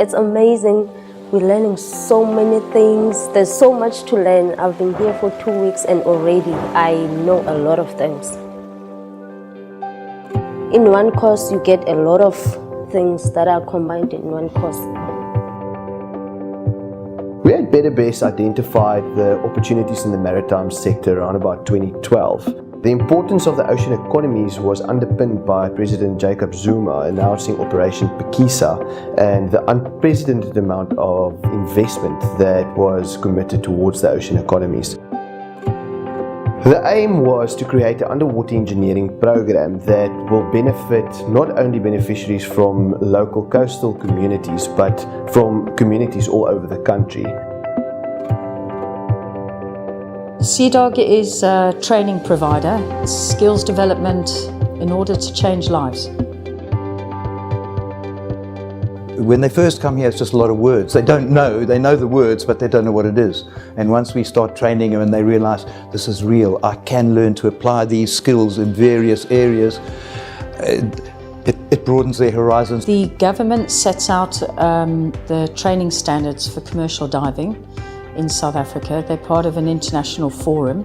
It's amazing. We're learning so many things. There's so much to learn. I've been here for 2 weeks and already I know a lot of things. In one course, you get a lot of things that are combined in one course. We at Better Best identified the opportunities in the maritime sector around about 2012. The importance of the ocean economies was underpinned by President Jacob Zuma announcing Operation Pekisa and the unprecedented amount of investment that was committed towards the ocean economies. The aim was to create an underwater engineering program that will benefit not only beneficiaries from local coastal communities, but from communities all over the country. SeaDog is a training provider, skills development in order to change lives. When they first come here, it's just a lot of words. They know the words, but they don't know what it is. And once we start training them and they realize this is real, I can learn to apply these skills in various areas, it broadens their horizons. The government sets out the training standards for commercial diving in South Africa. They're part of an international forum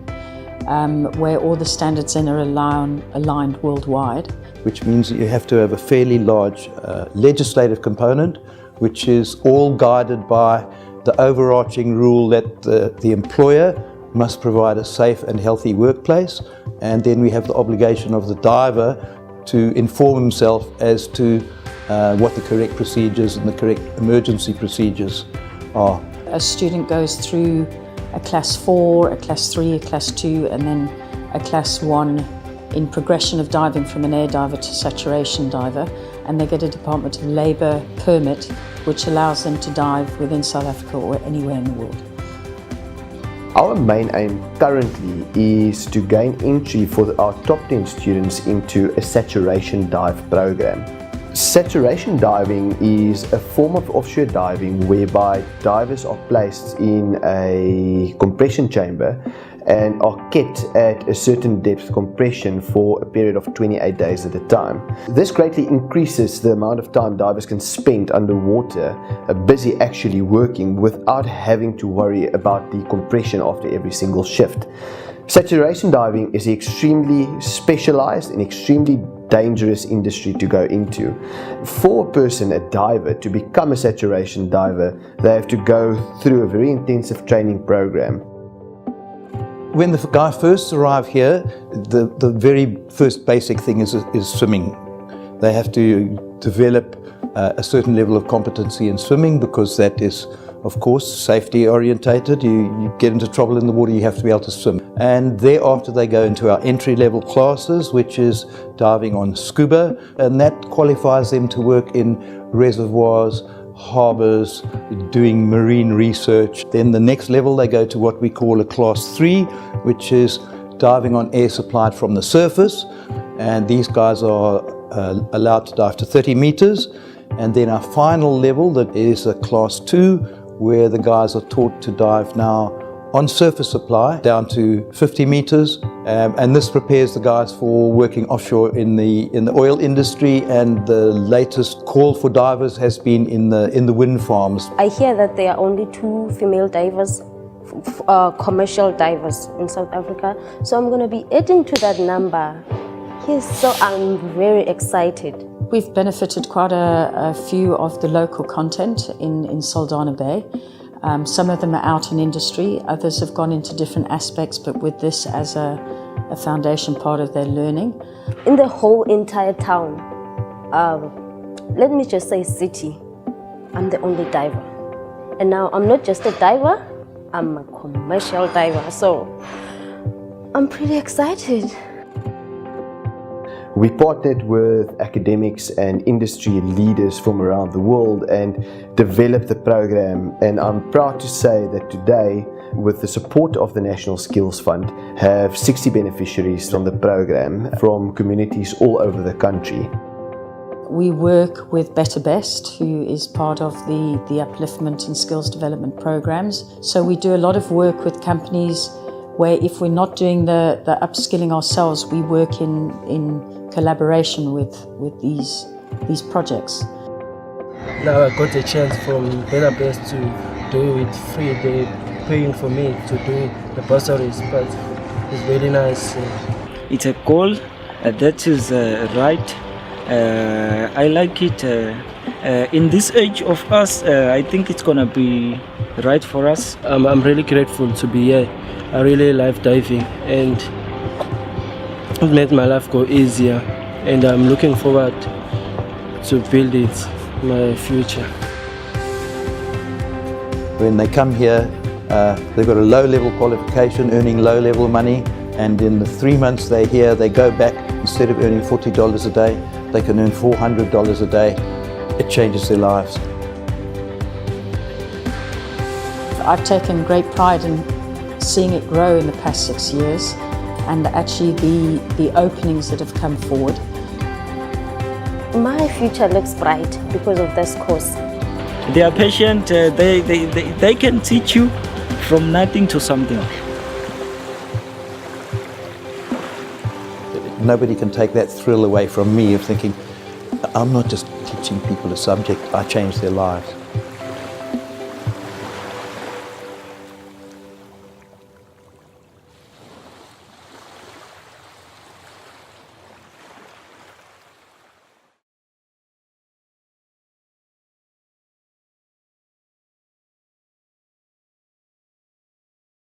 where all the standards then are aligned worldwide. Which means that you have to have a fairly large legislative component, which is all guided by the overarching rule that the employer must provide a safe and healthy workplace, and then we have the obligation of the diver to inform himself as to what the correct procedures and the correct emergency procedures are. A student goes through a class 4, a class 3, a class 2, and then a class 1 in progression of diving from an air diver to saturation diver, and they get a Department of Labour permit which allows them to dive within South Africa or anywhere in the world. Our main aim currently is to gain entry for our top 10 students into a saturation dive program. Saturation diving is a form of offshore diving whereby divers are placed in a compression chamber and are kept at a certain depth compression for a period of 28 days at a time. This greatly increases the amount of time divers can spend underwater, busy actually working without having to worry about the compression after every single shift. Saturation diving is extremely specialized and extremely dangerous industry to go into. For a person, a diver, to become a saturation diver, they have to go through a very intensive training program. When the guy first arrives here, the very first basic thing is swimming. They have to develop a certain level of competency in swimming because that is, of course, safety orientated. You get into trouble in the water, you have to be able to swim. And thereafter they go into our entry-level classes, which is diving on scuba, and that qualifies them to work in reservoirs, harbours, doing marine research. Then the next level they go to what we call a class 3, which is diving on air supplied from the surface, and these guys are allowed to dive to 30 meters. And then our final level, that is a class 2, where the guys are taught to dive now on surface supply down to 50 meters, and this prepares the guys for working offshore in the oil industry, and the latest call for divers has been in the wind farms. I hear that there are only 2 female divers, commercial divers in South Africa, so I'm going to be adding to that number. Yes, so I'm very excited. We've benefited quite a few of the local content in Saldanha Bay. Some of them are out in industry, others have gone into different aspects, but with this as a foundation part of their learning. In the whole entire town, let me just say city, I'm the only diver. And now I'm not just a diver, I'm a commercial diver, so I'm pretty excited. We partnered with academics and industry leaders from around the world and developed the program, and I'm proud to say that today, with the support of the National Skills Fund, have 60 beneficiaries from the program from communities all over the country. We work with Better Best, who is part of the upliftment and skills development programs. So we do a lot of work with companies where if we're not doing the upskilling ourselves, we work in collaboration with these projects. now I got a chance from Better Best to do it free. They're paying for me to do the bursaries, but it's very nice. It's a goal that is right. I like it. In this age of us, I think it's gonna be right for us. I'm really grateful to be here. I really love diving, and it made my life go easier, and I'm looking forward to build it my future. When they come here, they've got a low-level qualification, earning low-level money, and in the 3 months they're here, they go back, instead of earning $40 a day, they can earn $400 a day. It changes their lives. I've taken great pride in seeing it grow in the past 6 years, and actually the openings that have come forward. My future looks bright because of this course. They are patient. They can teach you from nothing to something. Nobody can take that thrill away from me of thinking, I'm not just teaching people a subject, I change their lives.